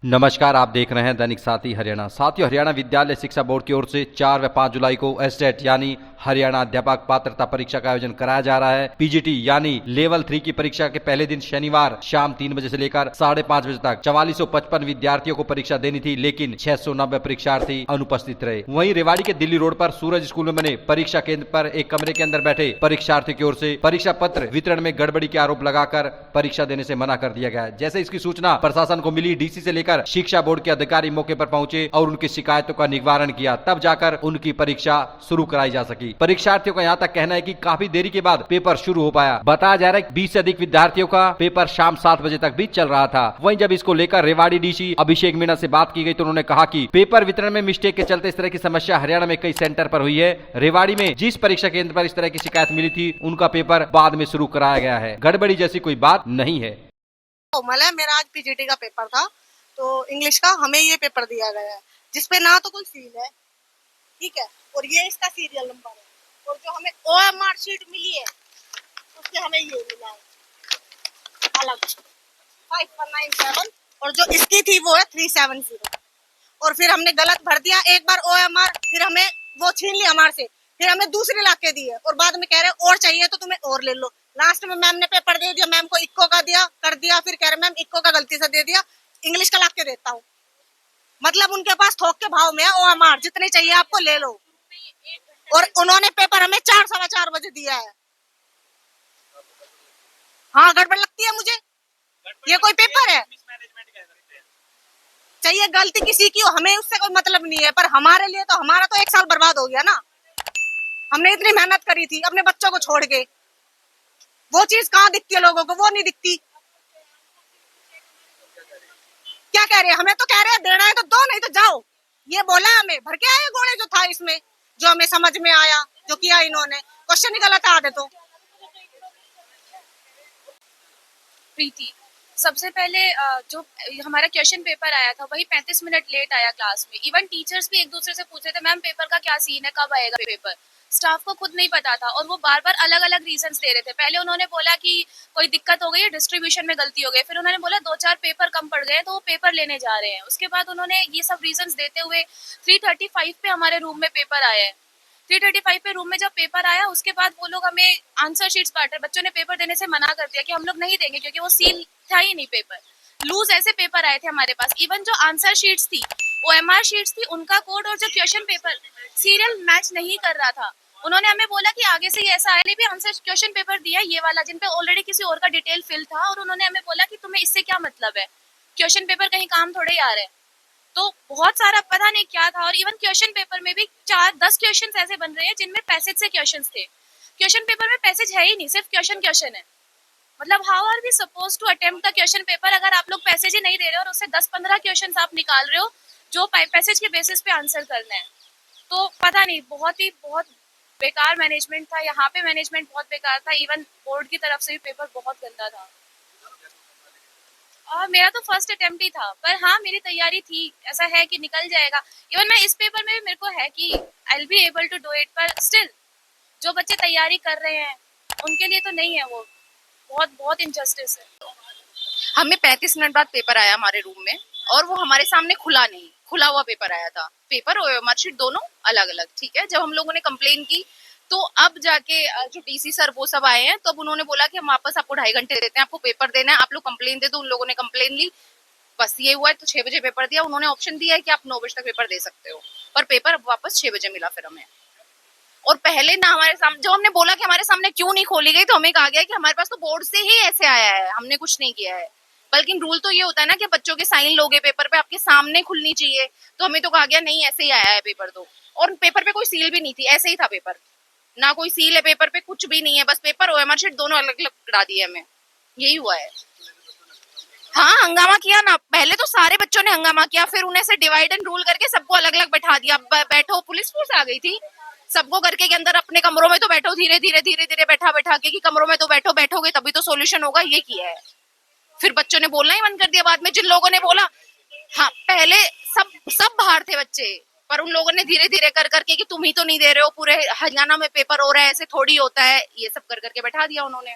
नमस्कार, आप देख रहे हैं दैनिक साथी हरियाणा। साथियों, हरियाणा विद्यालय शिक्षा बोर्ड की ओर से 4 व 5 जुलाई को एसटेट यानी हरियाणा अध्यापक पात्रता परीक्षा का आयोजन कराया जा रहा है। पीजीटी यानी लेवल 3 की परीक्षा के पहले दिन शनिवार शाम 3 बजे से लेकर 5:30 बजे तक 4455 विद्यार्थियों को परीक्षा देनी थी, लेकिन 690 परीक्षार्थी अनुपस्थित रहे। वहीं रेवाड़ी के दिल्ली रोड पर सूरज स्कूल में बने परीक्षा केंद्र पर एक कमरे के अंदर बैठे परीक्षार्थियों की ओर से परीक्षा पत्र वितरण में गड़बड़ी के आरोप लगाकर परीक्षा देने से मना कर दिया गया। जैसे इसकी सूचना प्रशासन को मिली, डीसी से लेकर शिक्षा बोर्ड के अधिकारी मौके पर पहुंचे और उनकी शिकायतों का निवारण किया, तब जाकर उनकी परीक्षा शुरू कराई जा सकी। परीक्षार्थियों का यहाँ तक कहना है कि काफी देरी के बाद पेपर शुरू हो पाया। बताया जा रहा है 20 से अधिक विद्यार्थियों का पेपर शाम 7 बजे तक भी चल रहा था। वहीं जब इसको लेकर रेवाड़ी डीसी अभिषेक मीणा से बात की गई तो उन्होंने कहा कि पेपर वितरण में मिस्टेक के चलते इस तरह की समस्या हरियाणा में कई सेंटर पर हुई है। रेवाड़ी में जिस परीक्षा केंद्र पर इस तरह की शिकायत मिली थी, उनका पेपर बाद में शुरू कराया गया है। गड़बड़ी जैसी कोई बात नहीं है। मेरा आज पीजीटी का पेपर था, तो इंग्लिश का हमें ये पेपर दिया गया है जिसपे ना तो कोई सील है, ठीक है, और ये इसका सीरियल नंबर है, और जो हमें ओएमआर शीट मिली है उससे हमें ये मिला है अलग 5197, और जो इसकी थी वो है 370। और फिर हमने गलत भर दिया एक बार ओएमआर, फिर हमें वो छीन ली हमारे से, फिर हमें दूसरी ला के दी है, और बाद में कह रहे और चाहिए तो तुम्हें और ले लो। लास्ट में मैम ने पेपर दे दिया, मैम को इक्को का दिया कर दिया, फिर कह रहे मैम इक्को का गलती से दे दिया, इंग्लिश का ला के देता हूँ। मतलब उनके पास थोक के भाव में है ओएमआर, जितने चाहिए आपको ले लो। और उन्होंने पेपर हमें 4 सवा 4 बजे दिया है। हाँ, गड़बड़ लगती है मुझे। ये कोई पेपर है? चाहिए गलती किसी की हो, हमें उससे कोई मतलब नहीं है, पर हमारे लिए तो हमारा तो 1 साल बर्बाद हो गया ना। हमने इतनी मेहनत करी थी अपने बच्चों को छोड़ के, वो चीज कहाँ दिखती है लोगों को? वो नहीं दिखती। क्या कह रहे हैं? हमें तो कह रहे हैं देना है तो दो, नहीं तो जाओ। ये बोला हमें, भर के आए घोड़े जो था इसमें, जो हमें समझ में आया, जो किया इन्होंने। क्वेश्चन ही गलत आ दे तो। प्रीति, सबसे पहले जो हमारा क्वेश्चन पेपर आया था वही 35 मिनट लेट आया क्लास में। इवन टीचर्स भी एक दूसरे से पूछ रहे थे मैम पेपर का क्या सीन है, कब आएगा पेपर। स्टाफ को खुद नहीं पता था और वो बार बार अलग अलग रीजंस दे रहे थे। पहले उन्होंने बोला कि कोई दिक्कत हो गई है, डिस्ट्रीब्यूशन में गलती हो गई, फिर उन्होंने बोला 2-4 पेपर कम पड़ गए तो वो पेपर लेने जा रहे हैं। उसके बाद उन्होंने ये सब रीजंस देते हुए 3:35 पे हमारे रूम में पेपर आया है। 3:35 पे रूम में जब पेपर आया उसके बाद वो लोग हमें आंसर शीट्स बांट रहे। बच्चों ने पेपर देने से मना कर दिया कि हम लोग नहीं देंगे क्योंकि वो सील था ही नहीं पेपर। लूज ऐसे पेपर आए थे हमारे पास। इवन जो आंसर शीट्स थी, ओएमआर शीट्स थी, उनका कोड और जो क्वेश्चन पेपर सीरियल मैच नहीं कर रहा था। उन्होंने हमें बोला कि आगे से ये ऐसा आया नहीं भी आंसर क्वेश्चन पेपर दिया ये वाला जिन पे ऑलरेडी किसी और का डिटेल फिल था, और उन्होंने हमें बोला कि तुम्हें इससे क्या मतलब है, क्वेश्चन पेपर कहीं काम थोड़े ही आ रहे हैं। तो बहुत सारा पता नहीं क्या था। और इवन क्वेश्चन पेपर में भी 4-10 क्वेश्चन ऐसे बन रहे हैं जिनमें पैसेज से क्वेश्चन थे। क्वेश्चन पेपर में पैसेज है ही नहीं, सिर्फ क्वेश्चन है। मतलब how are we suppose to attempt the question paper अगर आप लोग पैसेज ही नहीं दे रहे हो और उससे 10-15 क्वेश्चन आप निकाल रहे हो जो पैसेज के बेसिस पे आंसर करना है। तो पता नहीं, बहुत बेकार मैनेजमेंट था यहाँ पे। मैनेजमेंट बहुत बेकार था। इवन बोर्ड की तरफ से भी पेपर बहुत गंदा था। और मेरा तो फर्स्ट अटेम्प्ट ही था, पर हाँ मेरी तैयारी थी, ऐसा है कि निकल जाएगा। इवन मैं इस पेपर में भी मेरे को है कि I will be able to do it, पर स्टिल जो बच्चे तैयारी कर रहे हैं उनके लिए तो नहीं है। वो बहुत इनजस्टिस है। हमें 35 मिनट बाद पेपर आया हमारे रूम में, और वो हमारे सामने खुला नहीं, खुला हुआ पेपर आया था। पेपर और मार्कशीट दोनों अलग अलग, ठीक है। जब हम लोगों ने कंप्लेन की तो अब जाके जो डीसी सर वो सब आए हैं, तो अब उन्होंने बोला कि हम वापस आपको 2.5 घंटे देते हैं, आपको पेपर देना है, आप लोग कंप्लेन दे दो। उन लोगों ने कंप्लेन ली, बस ये हुआ है। तो 6 बजे पेपर दिया। उन्होंने ऑप्शन दिया है कि आप 9 बजे तक पेपर दे सकते हो, पर पेपर अब वापस 6 बजे मिला फिर हमें। और पहले ना हमारे सामने, जब हमने बोला कि हमारे सामने क्यों नहीं खोली गई, तो हमें कहा गया कि हमारे पास तो बोर्ड से ही ऐसे आया है, हमने कुछ नहीं किया है। बल्कि रूल तो ये होता है ना कि बच्चों के साइन लोगे पेपर पे, आपके सामने खुलनी चाहिए। तो हमें तो कहा गया नहीं, ऐसे ही आया है पेपर तो। और पेपर पे कोई सील भी नहीं थी, ऐसे ही था पेपर, ना कोई सील है पेपर पे, कुछ भी नहीं है, बस पेपर और ओएमआर शीट दोनों अलग अलग करा दिए हमें। यही हुआ है। हाँ, हंगामा किया ना। पहले तो सारे बच्चों ने हंगामा किया, फिर उन्हें से डिवाइड एंड रूल करके सबको अलग अलग बैठा दिया। बैठो, पुलिस फोर्स आ गई थी, सबको करके के अंदर अपने कमरों में तो बैठो, धीरे धीरे बैठा के कि कमरों में तो बैठोगे तभी तो सोल्यूशन होगा, ये किया है। फिर बच्चों ने बोलना ही बंद कर दिया बाद में, जिन लोगों ने बोला। हाँ, पहले सब बाहर थे बच्चे, पर उन लोगों ने धीरे धीरे कर करके कि तुम ही तो नहीं दे रहे हो, पूरे हरियाणा में पेपर हो रहा है, ऐसे थोड़ी होता है, ये सब कर करके बैठा दिया उन्होंने।